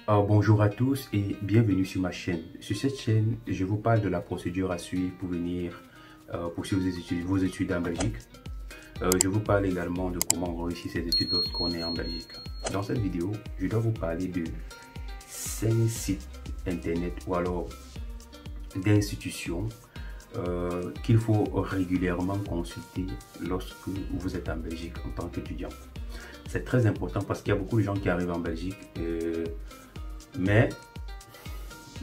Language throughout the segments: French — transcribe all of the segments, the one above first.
Bonjour à tous et bienvenue sur ma chaîne. Sur cette chaîne, je vous parle de la procédure à suivre pour venir poursuivre vos études en Belgique. Je vous parle également de comment réussir ses études lorsqu'on est en Belgique. Dans cette vidéo, je dois vous parler de 5 sites internet ou alors d'institutions qu'il faut régulièrement consulter lorsque vous êtes en Belgique en tant qu'étudiant. C'est très important parce qu'il y a beaucoup de gens qui arrivent en Belgique mais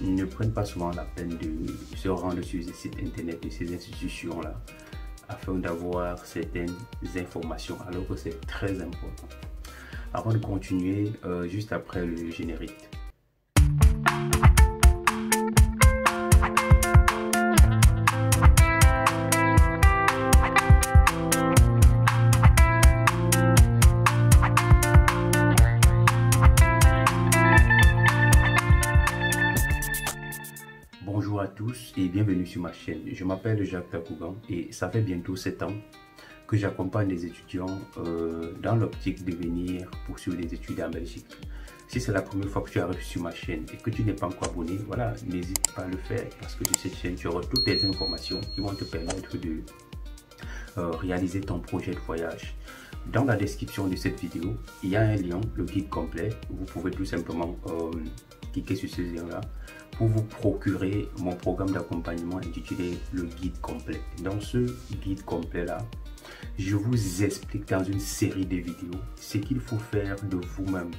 ne prennent pas souvent la peine de se rendre sur ces sites internet de ces institutions-là afin d'avoir certaines informations, alors que c'est très important. Avant de continuer, juste après le générique. Bonjour à tous et bienvenue sur ma chaîne. Je m'appelle Jacques Takougan et ça fait bientôt 7 ans que j'accompagne les étudiants dans l'optique de venir poursuivre des études en Belgique. Si c'est la première fois que tu arrives sur ma chaîne et que tu n'es pas encore abonné, voilà, n'hésite pas à le faire parce que sur cette chaîne, tu auras toutes les informations qui vont te permettre de réaliser ton projet de voyage. Dans la description de cette vidéo, il y a un lien, le guide complet. Vous pouvez tout simplement cliquer sur ce lien-là pour vous procurer mon programme d'accompagnement intitulé le guide complet. Dans ce guide complet-là, je vous explique dans une série de vidéos ce qu'il faut faire de vous-même,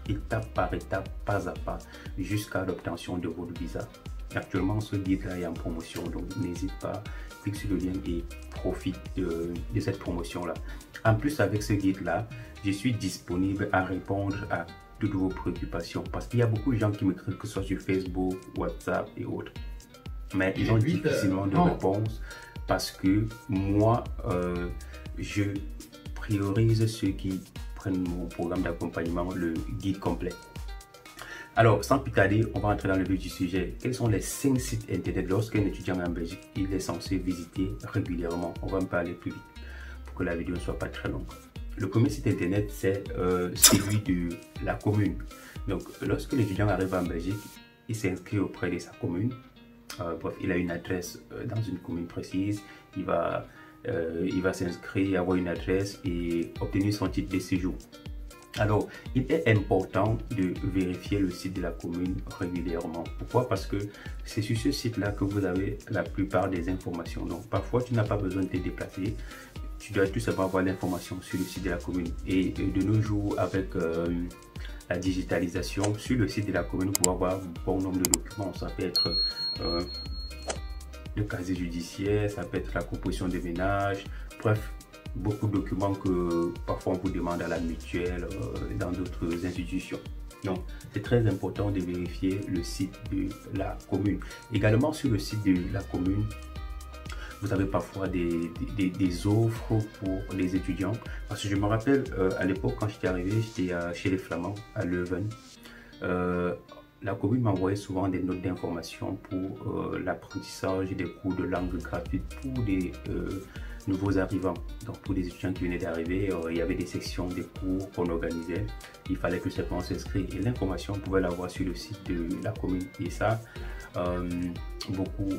étape par étape, pas à pas, jusqu'à l'obtention de votre visa. Actuellement, ce guide-là est en promotion, donc n'hésite pas, clique sur le lien et profite de cette promotion-là. En plus, avec ce guide-là, je suis disponible à répondre à toutes vos préoccupations parce qu'il y a beaucoup de gens qui m'écrivent, que ce soit sur Facebook, WhatsApp et autres, mais ils ont difficilement de réponse parce que moi, je priorise ceux qui prennent mon programme d'accompagnement, le guide complet. Alors, sans plus tarder, on va entrer dans le vif du sujet. Quels sont les 5 sites internet lorsqu'un étudiant en Belgique il est censé visiter régulièrement? On va me parler plus vite pour que la vidéo ne soit pas très longue. Le premier site internet, c'est celui de la commune. Donc, lorsque l'étudiant arrive en Belgique, il s'inscrit auprès de sa commune. Bref, il a une adresse dans une commune précise. Il va s'inscrire, avoir une adresse et obtenir son titre de séjour. Alors, il est important de vérifier le site de la commune régulièrement. Pourquoi? Parce que c'est sur ce site-là que vous avez la plupart des informations. Donc, parfois, tu n'as pas besoin de te déplacer. Tu dois tout simplement avoir l'information sur le site de la commune. Et de nos jours, avec la digitalisation, sur le site de la commune, vous pouvez avoir un bon nombre de documents. Ça peut être le casier judiciaire, ça peut être la composition des ménages, bref, beaucoup de documents que parfois on vous demande à la mutuelle, dans d'autres institutions. Donc, c'est très important de vérifier le site de la commune. Également, sur le site de la commune, vous avez parfois des offres pour les étudiants. Parce que je me rappelle, à l'époque, quand j'étais arrivé, j'étais chez les Flamands, à Leuven. La commune m'envoyait souvent des notes d'information pour l'apprentissage des cours de langue gratuite pour des nouveaux arrivants. Donc pour des étudiants qui venaient d'arriver, il y avait des sections des cours qu'on organisait. Il fallait que simplement s'inscrire et l'information, on pouvait l'avoir sur le site de la commune. Et ça, beaucoup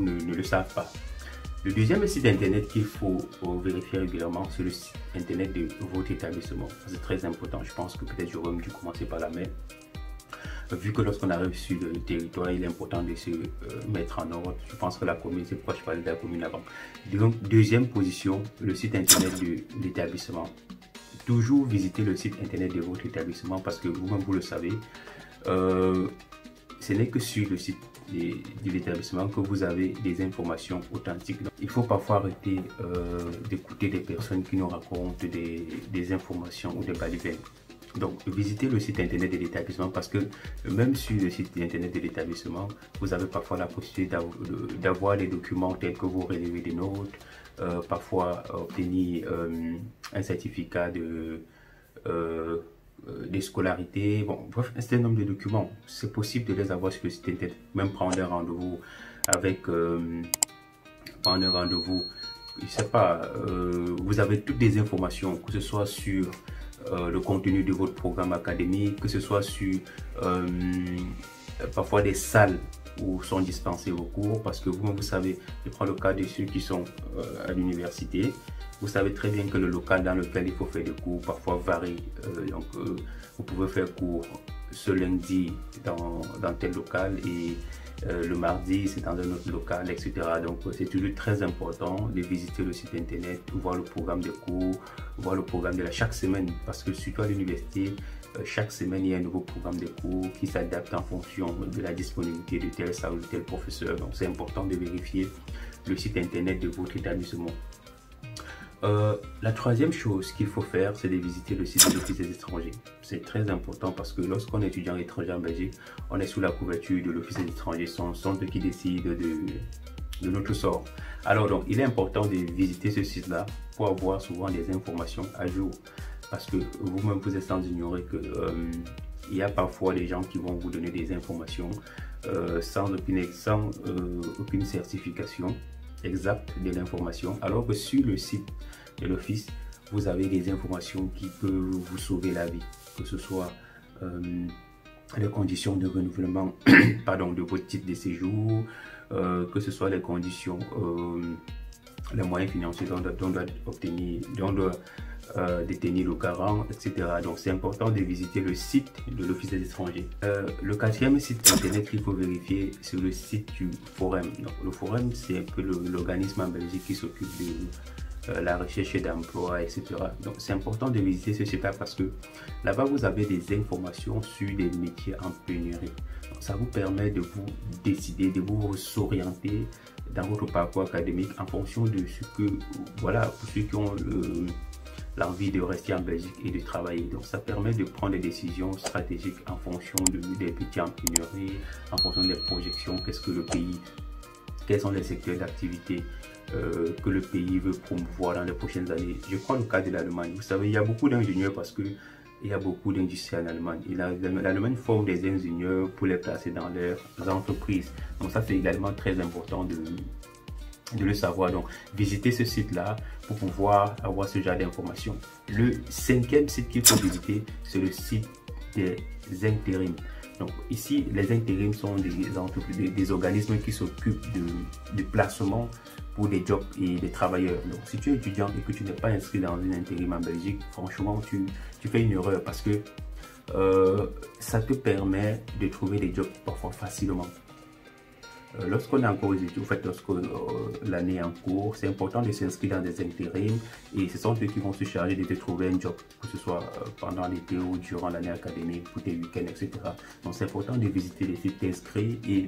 ne le savent pas. Le deuxième site internet qu'il faut vérifier régulièrement, c'est le site internet de votre établissement. C'est très important. Je pense que peut-être j'aurais dû commencer par là, mais vu que lorsqu'on arrive sur le territoire, il est important de se mettre en ordre. Je pense que la commune, c'est pourquoi je parlais de la commune avant. Donc, deuxième position, le site internet de l'établissement. Toujours visiter le site internet de votre établissement parce que vous-même, vous le savez, ce n'est que sur le site de l'établissement que vous avez des informations authentiques. Donc, il faut parfois arrêter d'écouter des personnes qui nous racontent des informations ou des balivernes. Donc, visitez le site internet de l'établissement parce que même sur le site internet de l'établissement, vous avez parfois la possibilité d'avoir les documents tels que vous relevez des notes, parfois obtenir un certificat de scolarité. Bon, bref, un certain nombre de documents. C'est possible de les avoir sur le site internet, même prendre un rendez-vous avec je sais pas, vous avez toutes les informations, que ce soit sur le contenu de votre programme académique, que ce soit sur parfois des salles où sont dispensés vos cours, parce que vous savez, je prends le cas de ceux qui sont à l'université, vous savez très bien que le local dans lequel il faut faire des cours parfois varie. Vous pouvez faire cours ce lundi dans tel local et le mardi c'est dans un autre local, etc. Donc c'est toujours très important de visiter le site internet, voir le programme de cours, voir le programme de chaque semaine, parce que surtout à l'université, chaque semaine il y a un nouveau programme de cours qui s'adapte en fonction de la disponibilité de tel salle ou de tel professeur. Donc c'est important de vérifier le site internet de votre établissement. La troisième chose qu'il faut faire, c'est de visiter le site de l'Office des étrangers. C'est très important parce que lorsqu'on est étudiant étranger en Belgique, on est sous la couverture de l'Office des étrangers, sont eux qui décident de notre sort. Alors donc, il est important de visiter ce site-là pour avoir souvent des informations à jour. Parce que vous-même, vous êtes sans ignorer que il y a parfois des gens qui vont vous donner des informations sans aucune certification exacte de l'information, alors que sur le site de l'office, vous avez des informations qui peuvent vous sauver la vie, que ce soit les conditions de renouvellement pardon, de votre titre de séjour, que ce soit les conditions, les moyens financiers dont on doit détenir le garant, etc. Donc c'est important de visiter le site de l'Office des étrangers. Le quatrième site internet qu'il faut vérifier, c'est le site du Forum. Donc, le Forum, c'est un peu l'organisme en Belgique qui s'occupe de la recherche d'emploi, etc. Donc c'est important de visiter ce site-là parce que là-bas vous avez des informations sur des métiers en pénurie. Donc, ça vous permet de vous décider, de vous s'orienter dans votre parcours académique en fonction de ce que, voilà, pour ceux qui ont l'envie de rester en Belgique et de travailler. Donc ça permet de prendre des décisions stratégiques en fonction des métiers en pénurie, en fonction des projections, qu'est-ce que le pays, quels sont les secteurs d'activité que le pays veut promouvoir dans les prochaines années. Je prends le cas de l'Allemagne. Vous savez, il y a beaucoup d'ingénieurs parce que il y a beaucoup d'industries en Allemagne. L'Allemagne forme des ingénieurs pour les placer dans leurs entreprises. Donc ça, c'est également très important de le savoir. Donc visiter ce site là pour pouvoir avoir ce genre d'informations. Le cinquième site qu'il faut visiter, c'est le site des intérims. Donc ici, les intérims sont des organismes qui s'occupent de placement pour des jobs et des travailleurs. Donc si tu es étudiant et que tu n'es pas inscrit dans une intérim en Belgique, franchement tu fais une erreur parce que ça te permet de trouver des jobs parfois facilement. Lorsqu'on est encore aux études, en fait, lorsque l'année est en cours, c'est important de s'inscrire dans des intérims et ce sont eux qui vont se charger de te trouver un job, que ce soit pendant l'été ou durant l'année académique, pour tes week-ends, etc. Donc c'est important de visiter les sites inscrits et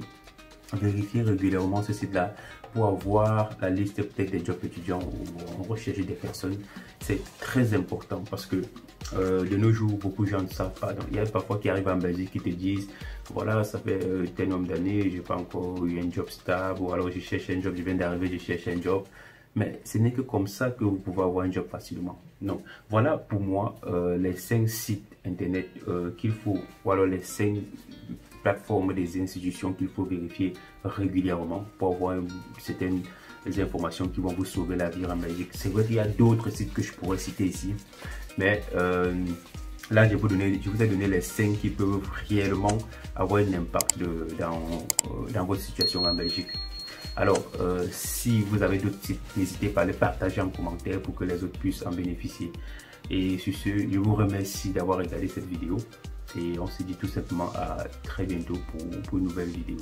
vérifier régulièrement ce site-là pour avoir la liste peut-être des jobs étudiants ou en recherche des personnes. C'est très important parce que de nos jours, beaucoup de gens ne savent pas. Donc, il y a parfois qui arrivent en Belgique qui te disent voilà, ça fait tel nombre d'années, je n'ai pas encore eu un job stable, ou alors je cherche un job, je viens d'arriver, je cherche un job. Mais ce n'est que comme ça que vous pouvez avoir un job facilement. Donc voilà pour moi les 5 sites internet qu'il faut, ou alors les 5 plateformes des institutions qu'il faut vérifier régulièrement pour avoir certaines informations qui vont vous sauver la vie en Belgique. C'est vrai qu'il y a d'autres sites que je pourrais citer ici, mais là je vous ai donné les 5 qui peuvent réellement avoir un impact dans votre situation en Belgique. Alors si vous avez d'autres sites, n'hésitez pas à les partager en commentaire pour que les autres puissent en bénéficier. Et sur ce, je vous remercie d'avoir regardé cette vidéo et on se dit tout simplement à très bientôt pour une nouvelle vidéo.